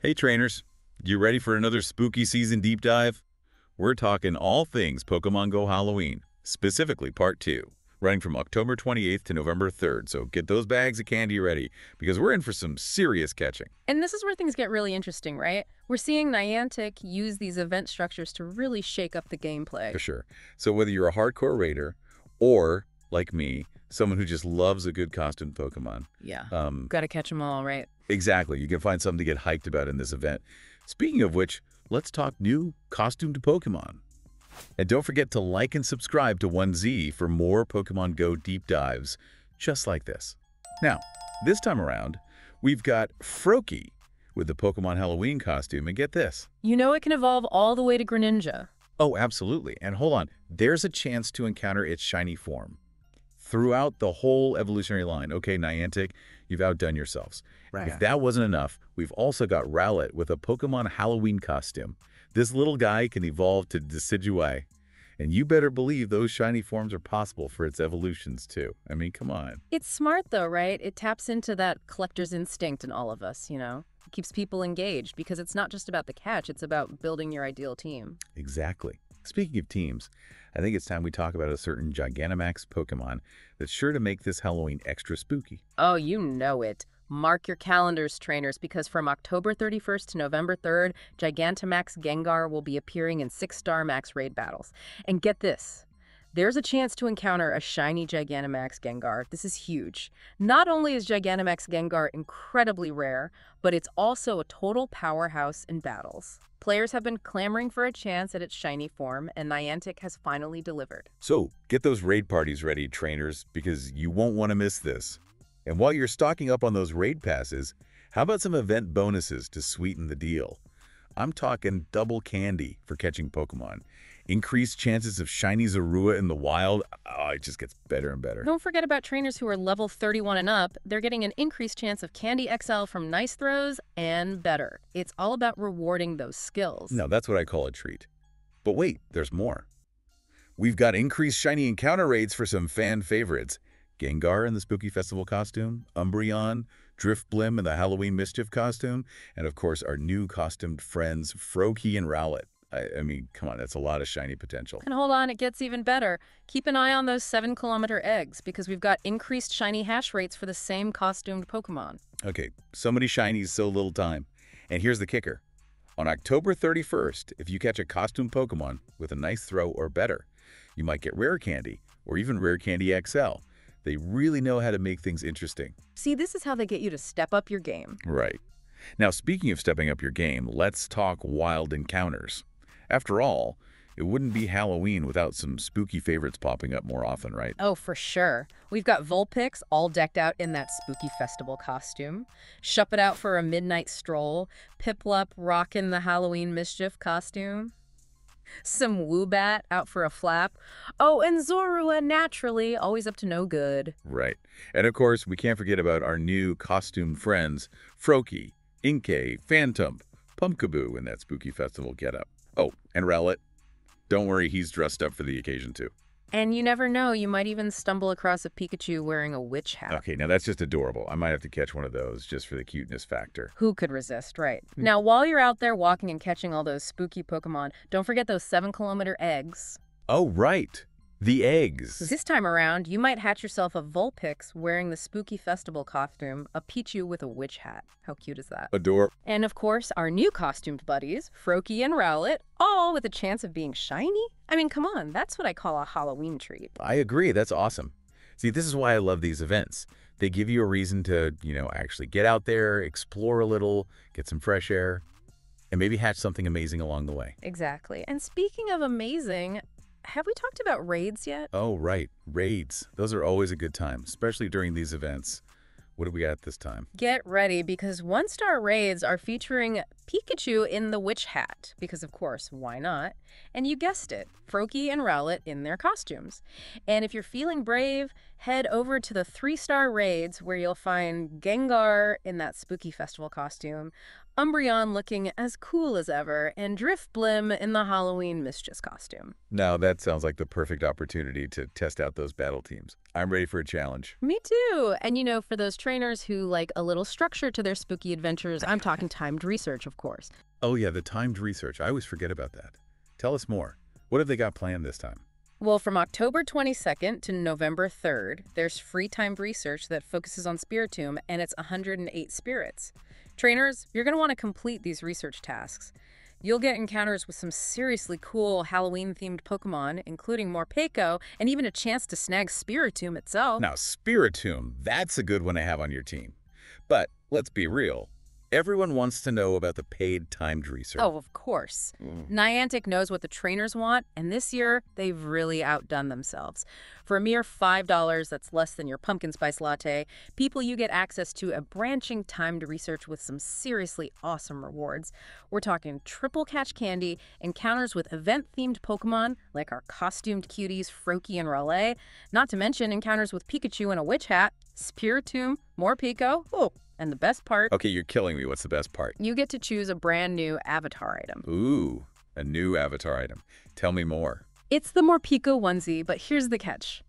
Hey trainers, you ready for another spooky season deep dive? We're talking all things Pokemon GO Halloween, specifically Part 2, running from October 28th to November 3rd, so get those bags of candy ready, because we're in for some serious catching. And this is where things get really interesting, right? We're seeing Niantic use these event structures to really shake up the gameplay. For sure. So whether you're a hardcore raider, or, like me, someone who just loves a good costumed Pokemon. Yeah, Um, gotta catch them all, right? exactly, you can find something to get hyped about in this event. Speaking of which, let's talk new costumed Pokemon. And don't forget to like and subscribe to 1Z for more Pokemon Go deep dives just like this. Now, this time around, we've got Froakie with the Pokemon Halloween costume, and get this. You know it can evolve all the way to Greninja. Oh, absolutely. And hold on, there's a chance to encounter its shiny form throughout the whole evolutionary line. Okay, Niantic, you've outdone yourselves. Right. If that wasn't enough, we've also got Rowlet with a Pokemon Halloween costume. This little guy can evolve to Decidueye. And you better believe those shiny forms are possible for its evolutions, too. I mean, come on. It's smart, though, right? It taps into that collector's instinct in all of us, you know? It keeps people engaged because it's not just about the catch, it's about building your ideal team. Exactly. Speaking of teams, I think it's time we talk about a certain Gigantamax Pokemon that's sure to make this Halloween extra spooky. Oh, you know it. Mark your calendars, trainers, because from October 31st to November 3rd, Gigantamax Gengar will be appearing in 6-star max raid battles. And get this, there's a chance to encounter a shiny Gigantamax Gengar. This is huge. Not only is Gigantamax Gengar incredibly rare, but it's also a total powerhouse in battles. Players have been clamoring for a chance at its shiny form, and Niantic has finally delivered. So get those raid parties ready, trainers, because you won't want to miss this. And while you're stocking up on those raid passes, how about some event bonuses to sweeten the deal? I'm talking double candy for catching Pokemon. Increased chances of shiny Zorua in the wild. Oh, it just gets better and better. Don't forget about trainers who are level 31 and up. They're getting an increased chance of Candy XL from Nice Throws and better. It's all about rewarding those skills. No, that's what I call a treat. But wait, there's more. We've got increased shiny encounter rates for some fan favorites. Gengar in the Spooky Festival costume, Umbreon, Driftblim in the Halloween Mischief costume, and of course our new costumed friends, Froakie and Rowlet. I mean, come on, that's a lot of shiny potential. And hold on, it gets even better. Keep an eye on those 7-kilometer eggs because we've got increased shiny hash rates for the same costumed Pokemon. Okay, so many shinies, so little time. And here's the kicker. On October 31st, if you catch a costumed Pokemon with a nice throw or better, you might get Rare Candy or even Rare Candy XL. They really know how to make things interesting. See, this is how they get you to step up your game. Right. Now, speaking of stepping up your game, let's talk wild encounters. After all, it wouldn't be Halloween without some spooky favorites popping up more often, right? Oh, for sure. We've got Vulpix all decked out in that spooky festival costume. Shup it out for a midnight stroll. Piplup rocking the Halloween Mischief costume. Some Woobat out for a flap. Oh, and Zorua, naturally, always up to no good. Right. And of course, we can't forget about our new costume friends, Froakie, Inkay, Phantom, Pumpkaboo in that spooky festival getup. Oh, and Rowlet. Don't worry, he's dressed up for the occasion too. And you never know, you might even stumble across a Pikachu wearing a witch hat. Okay, now that's just adorable. I might have to catch one of those just for the cuteness factor. Who could resist, right? Now, while you're out there walking and catching all those spooky Pokemon, don't forget those 7-kilometer eggs. Oh, right. The eggs. This time around, you might hatch yourself a Vulpix wearing the spooky festival costume, a Pichu with a witch hat. How cute is that? Adore. And of course, our new costumed buddies, Froakie and Rowlet, all with a chance of being shiny? I mean, come on, that's what I call a Halloween treat. I agree. That's awesome. See, this is why I love these events. They give you a reason to, actually get out there, explore a little, get some fresh air, and maybe hatch something amazing along the way. Exactly. And speaking of amazing, have we talked about raids yet? Oh, right. Raids. Those are always a good time, especially during these events. What do we got this time? Get ready, because 1-star raids are featuring Pikachu in the witch hat, because of course, why not? And you guessed it, Froakie and Rowlet in their costumes. And if you're feeling brave, head over to the 3-star raids where you'll find Gengar in that spooky festival costume, Umbreon looking as cool as ever, and Drifblim in the Halloween Mischief costume. Now, that sounds like the perfect opportunity to test out those battle teams. I'm ready for a challenge. Me too. And for those trainers who like a little structure to their spooky adventures, I'm talking timed research, of course. Oh yeah, the timed research. I always forget about that. Tell us more. What have they got planned this time? Well, from October 22nd to November 3rd, there's free timed research that focuses on Spiritomb, and it's 108 spirits. Trainers, you're going to want to complete these research tasks. You'll get encounters with some seriously cool Halloween-themed Pokemon, including more Morpeko, and even a chance to snag Spiritomb itself. Now, Spiritomb, that's a good one to have on your team. But let's be real. Everyone wants to know about the paid timed research. Oh, of course. Niantic knows what the trainers want, and this year, they've really outdone themselves. For a mere $5, that's less than your pumpkin spice latte, you get access to a branching timed research with some seriously awesome rewards. We're talking triple catch candy, encounters with event-themed Pokemon, like our costumed cuties Froakie and Rowlet, not to mention encounters with Pikachu in a witch hat, Spiritomb, Morpeko, and the best part... Okay, you're killing me. What's the best part? You get to choose a brand new avatar item. Ooh, a new avatar item. Tell me more. It's the Morpeko onesie, but here's the catch.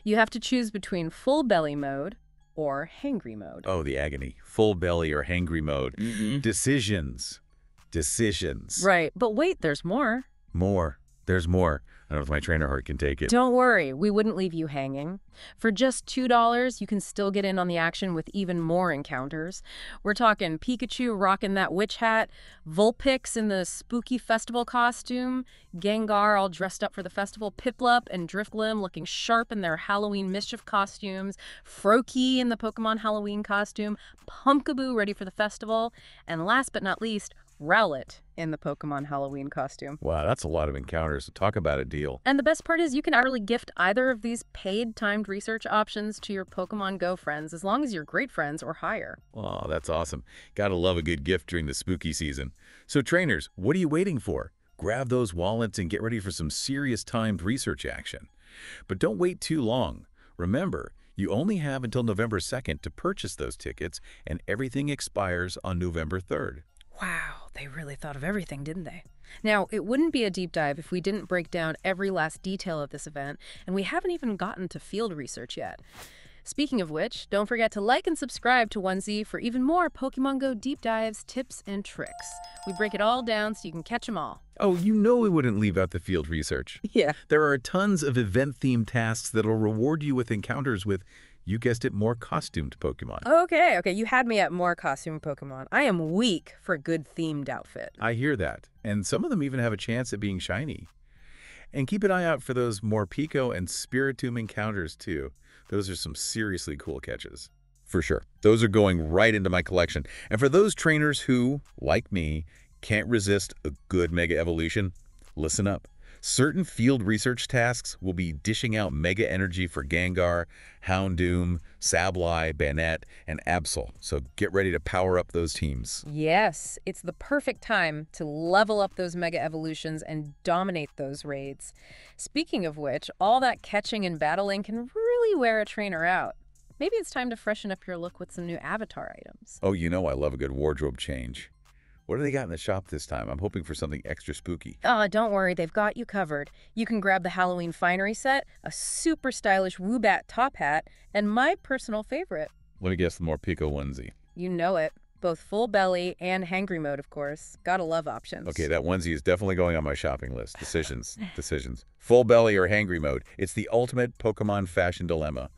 You have to choose between full belly mode or hangry mode. Oh, the agony. Full belly or hangry mode. Decisions. Decisions. Right, but wait, there's more. More. There's more. I don't know if my trainer heart can take it. Don't worry, we wouldn't leave you hanging. For just $2, you can still get in on the action with even more encounters. We're talking Pikachu rocking that witch hat, Vulpix in the spooky festival costume, Gengar all dressed up for the festival, Piplup and Drifblim looking sharp in their Halloween Mischief costumes, Froakie in the Pokemon Halloween costume, Pumpkaboo ready for the festival, and last but not least, Rowlet in the Pokemon Halloween costume. Wow, that's a lot of encounters. Talk about a deal. And the best part is you can actually gift either of these paid timed research options to your Pokemon Go friends as long as you're great friends or higher. Oh, that's awesome. Gotta love a good gift during the spooky season. So trainers, what are you waiting for? Grab those wallets and get ready for some serious timed research action. But don't wait too long. Remember, you only have until November 2nd to purchase those tickets, and everything expires on November 3rd. Wow, they really thought of everything, didn't they? Now, it wouldn't be a deep dive if we didn't break down every last detail of this event, and we haven't even gotten to field research yet. Speaking of which, don't forget to like and subscribe to 1Z for even more Pokemon Go deep dives, tips, and tricks. We break it all down so you can catch them all. Oh, you know we wouldn't leave out the field research. Yeah. There are tons of event-themed tasks that'll reward you with encounters with, you guessed it, more costumed Pokemon. Okay, you had me at more costume Pokemon. I am weak for a good themed outfit. I hear that, and some of them even have a chance at being shiny. And keep an eye out for those Morpeko and Spiritomb encounters too. Those are some seriously cool catches. For sure. Those are going right into my collection. And for those trainers who, like me, can't resist a good Mega Evolution, listen up. Certain field research tasks will be dishing out Mega Energy for Gengar, Houndoom, Sableye, Banette, and Absol. So get ready to power up those teams. Yes, it's the perfect time to level up those Mega Evolutions and dominate those raids. Speaking of which, all that catching and battling can really wear a trainer out. Maybe it's time to freshen up your look with some new avatar items. Oh, you know I love a good wardrobe change. What do they got in the shop this time? I'm hoping for something extra spooky. Don't worry, they've got you covered. You can grab the Halloween finery set, a super stylish Woobat top hat, and my personal favorite. Let me guess, the Morpeko onesie. You know it. Both full belly and hangry mode, of course. Gotta love options. Okay, that onesie is definitely going on my shopping list. Decisions. Full belly or hangry mode. It's the ultimate Pokemon fashion dilemma.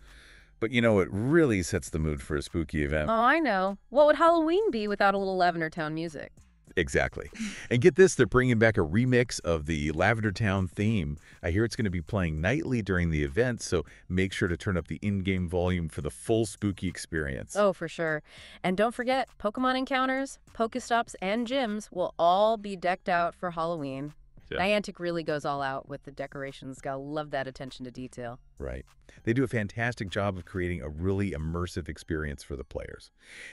But you know, it really sets the mood for a spooky event. Oh, I know. What would Halloween be without a little Lavender Town music? Exactly. And get this, they're bringing back a remix of the Lavender Town theme. I hear it's going to be playing nightly during the event, so make sure to turn up the in-game volume for the full spooky experience. Oh, for sure. And don't forget, Pokemon encounters, Pokestops, and gyms will all be decked out for Halloween. Yeah. Niantic really goes all out with the decorations. Gotta love that attention to detail. Right. They do a fantastic job of creating a really immersive experience for the players.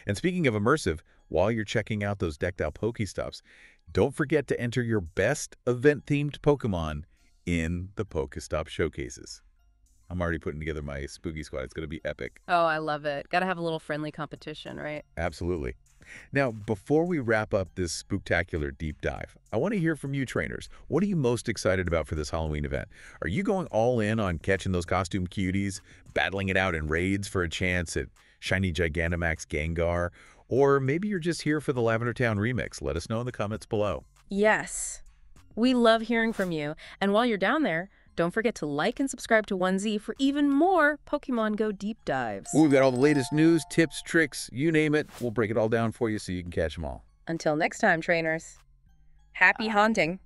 And speaking of immersive, while you're checking out those decked out Pokestops, don't forget to enter your best event-themed Pokemon in the Pokestop showcases. I'm already putting together my spooky squad. It's going to be epic. Oh, I love it. Gotta have a little friendly competition, right? Absolutely. Now, before we wrap up this spooktacular deep dive, I want to hear from you trainers. What are you most excited about for this Halloween event? Are you going all in on catching those costume cuties, battling it out in raids for a chance at shiny Gigantamax Gengar? Or maybe you're just here for the Lavender Town remix. Let us know in the comments below. Yes, we love hearing from you. And while you're down there, don't forget to like and subscribe to 1Z for even more Pokemon Go deep dives. We've got all the latest news, tips, tricks, you name it. We'll break it all down for you so you can catch them all. Until next time, trainers. Happy haunting!